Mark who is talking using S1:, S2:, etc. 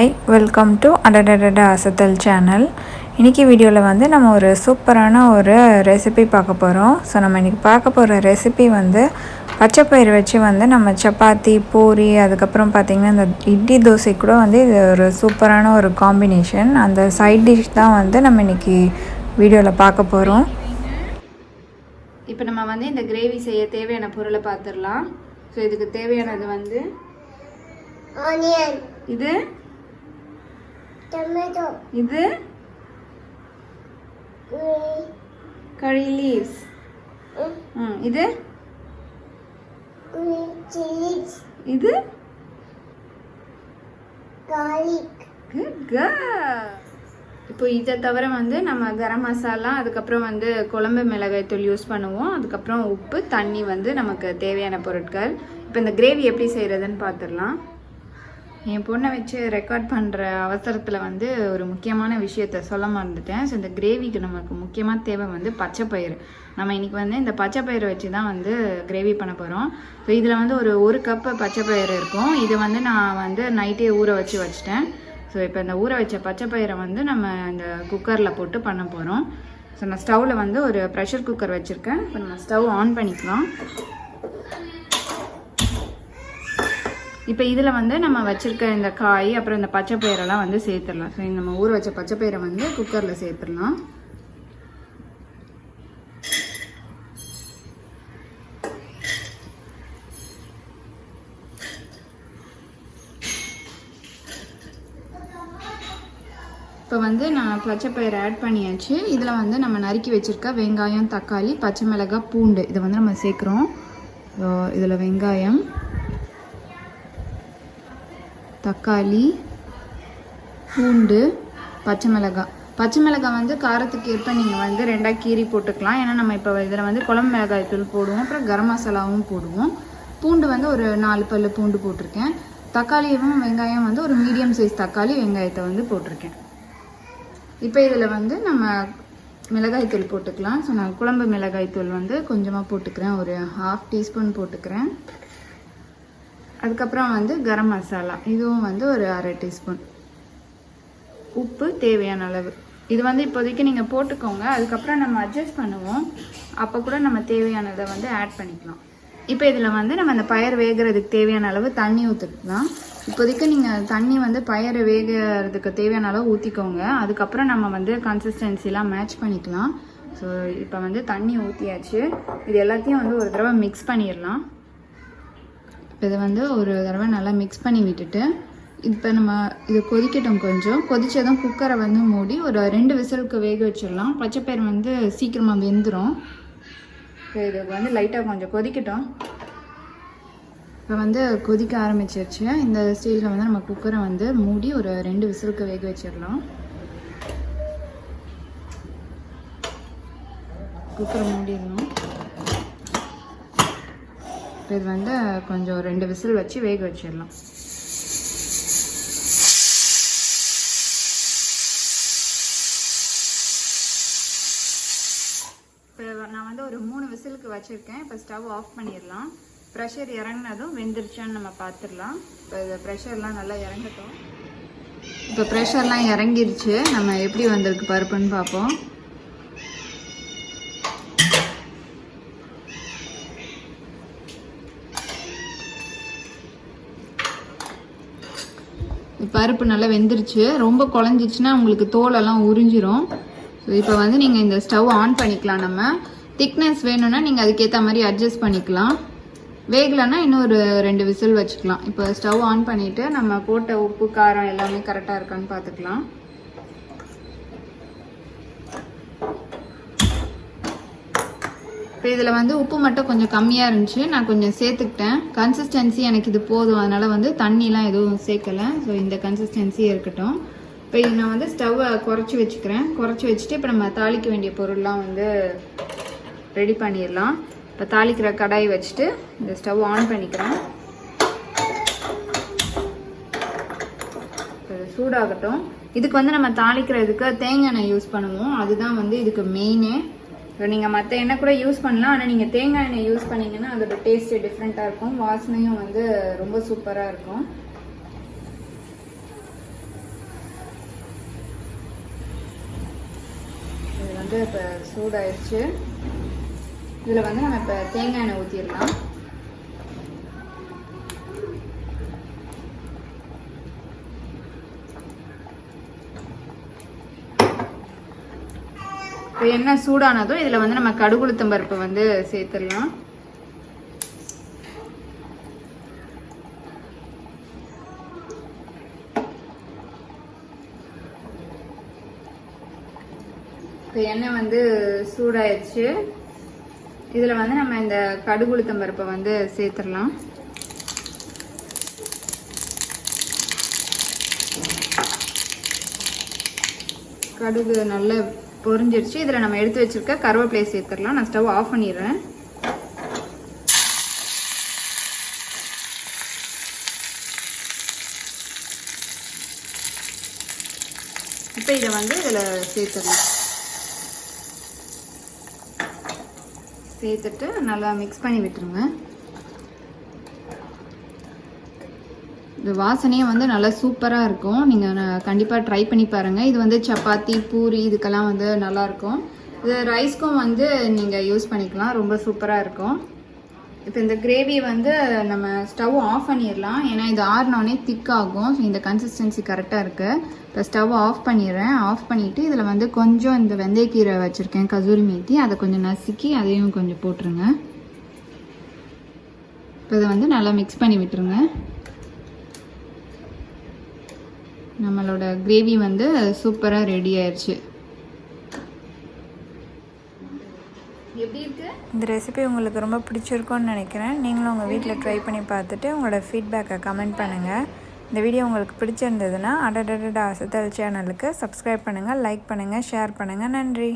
S1: Hi, welcome to Adadadada Asathal channel. இன்னைக்கு வீடியோல வந்து நம்ம ஒரு சூப்பரான ஒரு ரெசிபி பார்க்க போறோம். சோ நம்ம இன்னைக்கு பார்க்க போற ரெசிபி வந்து பச்சைப்பயிறு வச்சு வந்து நம்ம சப்பாத்தி, பூரி அதுக்கு அப்புறம் பாத்தீங்கன்னா இந்த இட்லி தோசை கூட வந்து இது ஒரு சூப்பரான ஒரு காம்பினேஷன். அந்த சைடு டிஷ் தான் வந்து நம்ம இன்னைக்கு வீடியோல பார்க்க போறோம்.
S2: இப்போ நம்ம வந்து இந்த கிரேவி செய்ய தேவையான பொருளை பார்த்துடலாம். ஸோ இதுக்கு தேவையானது வந்து
S3: ஆனியன்,
S2: இது
S3: டொமேட்டோ,
S2: இது கறி லீவ்ஸ், இது
S3: சில்லிஸ்,
S2: இது
S3: garlic.
S2: இப்போ இதை தவிர வந்து நம்ம கரம் மசாலா, அதுக்கப்புறம் வந்து குழம்பு மிளகாய் தூள் யூஸ் பண்ணுவோம். அதுக்கப்புறம் உப்பு, தண்ணி வந்து நமக்கு தேவையான பொருட்கள். இப்போ இந்த கிரேவி எப்படி செய்கிறதுன்னு பார்த்துடலாம். என் பொண்ணை வச்சு ரெக்கார்ட் பண்ணுற அவசரத்தில் வந்து ஒரு முக்கியமான விஷயத்த சொல்ல மறந்துட்டேன். ஸோ இந்த கிரேவிக்கு நமக்கு முக்கியமாக தேவை வந்து பச்சைப்பயிறு. நம்ம இன்றைக்கி வந்து இந்த பச்சைப்பயிறு வச்சு தான் வந்து கிரேவி பண்ண போகிறோம். ஸோ இதில் வந்து ஒரு கப்பு பச்சைப்பயிறு இருக்கும். இது வந்து நான் வந்து நைட்டே ஊற வச்சுட்டேன். ஸோ இப்போ இந்த ஊற வச்ச பச்சைப்பயிரை வந்து நம்ம இந்த குக்கரில் போட்டு பண்ண போகிறோம். ஸோ நான் ஸ்டவ்வில் வந்து ஒரு ப்ரெஷர் குக்கர் வச்சுருக்கேன். இப்போ நம்ம ஸ்டவ் ஆன் பண்ணிக்கலாம். இப்போ இதில் வந்து நம்ம வச்சுருக்க இந்த காய் அப்புறம் இந்த பச்சைப்பயிரெல்லாம் வந்து சேர்த்துடலாம். ஸோ நம்ம ஊற வச்ச பச்சைப்பயிரை வந்து குக்கரில் சேர்த்துடலாம். இப்போ வந்து நான் பச்சைப்பயிரை ஆட் பண்ணியாச்சு. இதில் வந்து நம்ம நறுக்கி வச்சுருக்க வெங்காயம், தக்காளி, பச்சை மிளகாய், பூண்டு இதை வந்து நம்ம சேர்க்குறோம். ஸோ இதில் வெங்காயம், தக்காளி, பூண்டு, பச்சை மிளகாய் வந்து காரத்துக்கு ஏற்ப நீங்கள் வந்து ரெண்டாக கீரி போட்டுக்கலாம். ஏன்னா நம்ம இப்போ இதில் வந்து குழம்பு மிளகாய் தூள் போடுவோம், அப்புறம் கரம் மசாலாவும் போடுவோம். பூண்டு வந்து ஒரு 4 பல்லு பூண்டு போட்டிருக்கேன். தக்காளியும் வெங்காயம் வந்து ஒரு மீடியம் சைஸ் தக்காளி வெங்காயத்தை வந்து போட்டிருக்கேன். இப்போ இதில் வந்து நம்ம மிளகாய் தூள் போட்டுக்கலாம். ஸோ நான் குழம்பு மிளகாய் தூள் வந்து கொஞ்சமாக போட்டுக்கிறேன், ஒரு 1/2 டீஸ்பூன் போட்டுக்கிறேன். அதுக்கப்புறம் வந்து கரம் மசாலா இதுவும் வந்து ஒரு 1/2 டீஸ்பூன். உப்பு தேவையான அளவு. இது வந்து இப்போதைக்கு நீங்கள் போட்டுக்கோங்க. அதுக்கப்புறம் நம்ம அட்ஜஸ்ட் பண்ணுவோம். அப்போ கூட நம்ம தேவையானதை வந்து ஆட் பண்ணிக்கலாம். இப்போ இதில் வந்து நம்ம அந்த பயறு வேகிறதுக்கு தேவையான அளவு தண்ணி ஊற்றிக்கலாம். இப்போதைக்கு நீங்கள் தண்ணி வந்து பயறு வேகிறதுக்கு தேவையான அளவு ஊற்றிக்கோங்க. அதுக்கப்புறம் நம்ம வந்து கன்சிஸ்டன்சிலாம் மேட்ச் பண்ணிக்கலாம். ஸோ இப்போ வந்து தண்ணி ஊற்றியாச்சு. இது எல்லாத்தையும் வந்து ஒரு தடவை மிக்ஸ் பண்ணிடலாம். இதை வந்து ஒரு தடவை நல்லா மிக்ஸ் பண்ணி விட்டுட்டு இப்போ நம்ம இது கொதிக்கட்டும். கொஞ்சம் கொதிச்சதும் குக்கரை வந்து மூடி ஒரு 2 விசிலுக்கு வேக வச்சிடலாம். பச்சைப்பயிறு வந்து சீக்கிரமாக வெந்துடும். இது வந்து லைட்டாக கொஞ்சம் கொதிக்கட்டும். இப்போ வந்து கொதிக்க ஆரம்பிச்சிருச்சு. இந்த ஸ்டேஜில் வந்து நம்ம குக்கரை வந்து மூடி ஒரு 2 விசிலுக்கு வேக வச்சிடலாம். குக்கரை மூடிடணும். இது வந்து கொஞ்சம் 2 விசில் வச்சு வேக வச்சிடலாம். இப்போ நான் வந்து ஒரு 3 விசிலுக்கு வச்சுருக்கேன். இப்போ ஸ்டவ் ஆஃப் பண்ணிடலாம். ப்ரெஷர் இறங்கினதும் வெந்துருச்சான்னு நம்ம பார்த்துடலாம். இப்போ இது ப்ரெஷர்லாம் நல்லா இறங்கட்டும். இப்போ ப்ரெஷர்லாம் இறங்கிருச்சு. நம்ம எப்படி வந்திருக்கு பருப்புன்னு பார்ப்போம். பருப்பு நல்லா வெந்துருச்சு. ரொம்ப குழஞ்சிச்சுன்னா உங்களுக்கு தோலெல்லாம் உறிஞ்சிரும். ஸோ இப்போ வந்து நீங்கள் இந்த ஸ்டவ் ஆன் பண்ணிக்கலாம். நம்ம திக்னஸ் வேணும்னா நீங்கள் அதுக்கேற்ற மாதிரி அட்ஜஸ்ட் பண்ணிக்கலாம். வேகலைன்னா இன்னும் ஒரு 2 விசில் வச்சுக்கலாம். இப்போ ஸ்டவ் ஆன் பண்ணிவிட்டு நம்ம போட்ட உப்பு காரம் எல்லாமே கரெக்டாக இருக்கான்னு பார்த்துக்கலாம். இப்போ இதில் வந்து உப்பு மட்டும் கொஞ்சம் கம்மியாக இருந்துச்சு. நான் கொஞ்சம் சேர்த்துக்கிட்டேன். கன்சிஸ்டன்சி எனக்கு இது போதும், அதனால் வந்து தண்ணிலாம் எதுவும் சேர்க்கலை. ஸோ இந்த கன்சிஸ்டன்சி இருக்கட்டும். இப்போ இது நான் வந்து ஸ்டவ்வை குறைச்சி வச்சுக்கிறேன். குறைச்சி வச்சுட்டு இப்போ நம்ம தாளிக்க வேண்டிய பொருள்லாம் வந்து ரெடி பண்ணிடலாம். இப்போ தாளிக்கிற கடாய் வச்சுட்டு இந்த ஸ்டவ் ஆன் பண்ணிக்கிறேன். சூடாகட்டும். இதுக்கு வந்து நம்ம தாளிக்கிறதுக்கு தேங்காய் எண்ணெய் யூஸ் பண்ணுவோம். அதுதான் வந்து இதுக்கு மெயினே. ஸோ நீங்கள் மற்ற எண்ணெய் கூட யூஸ் பண்ணலாம். ஆனால் நீங்கள் தேங்காய் எண்ணெய் யூஸ் பண்ணிங்கன்னா அதோட டேஸ்ட்டு டிஃப்ரெண்ட்டாக இருக்கும். வாசனையும் வந்து ரொம்ப சூப்பராக இருக்கும். வந்து இப்போ சூடாயிடுச்சு. இதில் வந்து நம்ம இப்போ தேங்காய் எண்ணெய் ஊற்றிடலாம். இப்போ எண்ணெய் சூடானதும் இதில் வந்து நம்ம கடுகு உளுத்தம் பருப்பை வந்து சேர்த்துடலாம். இப்போ எண்ணெய் வந்து சூடாயிடுச்சு. இதில் வந்து நம்ம இந்த கடுகு உளுத்தம் பருப்பை வந்து சேர்த்துடலாம். கடுகு நல்லா பொரிஞ்சிடுச்சு. இதில் நம்ம எடுத்து வச்சிருக்க கருவேப்பிலையை சேர்த்துடலாம். நான் ஸ்டவ் ஆஃப் பண்ணிடுறேன். இப்போ இதை வந்து இதில் சேர்த்துடலாம். சேர்த்துட்டு நல்லா மிக்ஸ் பண்ணி விட்டுருங்க. இந்த வாசனையே வந்து நல்லா சூப்பராக இருக்கும். நீங்கள் கண்டிப்பாக ட்ரை பண்ணி பாருங்கள். இது வந்து சப்பாத்தி, பூரி இதுக்கெல்லாம் வந்து நல்லாயிருக்கும். இது ரைஸ்க்கும் வந்து நீங்கள் யூஸ் பண்ணிக்கலாம். ரொம்ப சூப்பராக இருக்கும். இப்போ இந்த கிரேவி வந்து நம்ம ஸ்டவ் ஆஃப் பண்ணிடலாம். ஏன்னா இது ஆறினோடனே திக்காகும். ஸோ இந்த கன்சிஸ்டன்சி கரெக்டாக இருக்குது. இப்போ ஸ்டவ் ஆஃப் பண்ணிடுறேன். ஆஃப் பண்ணிவிட்டு இதில் வந்து கொஞ்சம் இந்த வெந்தயக்கீரை வச்சுருக்கேன், கசூரி மேத்தி, அதை கொஞ்சம் நசுக்கி அதையும் கொஞ்சம் போட்டுருங்க. இப்போ இதை வந்து நல்லா மிக்ஸ் பண்ணி விட்டுருங்க. நம்மளோட கிரேவி வந்து சூப்பராக ரெடி ஆயிடுச்சு. எப்படி இருக்கு?
S1: இந்த ரெசிபி உங்களுக்கு ரொம்ப பிடிச்சிருக்கும்னு நினைக்கிறேன். நீங்களும் உங்கள் வீட்டில் ட்ரை பண்ணி பார்த்துட்டு உங்களோட ஃபீட்பேக்கை கமெண்ட் பண்ணுங்கள். இந்த வீடியோ உங்களுக்கு பிடிச்சிருந்ததுன்னா அடடடா அசத்தல் சேனலுக்கு சப்ஸ்கிரைப் பண்ணுங்கள், லைக் பண்ணுங்கள், ஷேர் பண்ணுங்கள். நன்றி.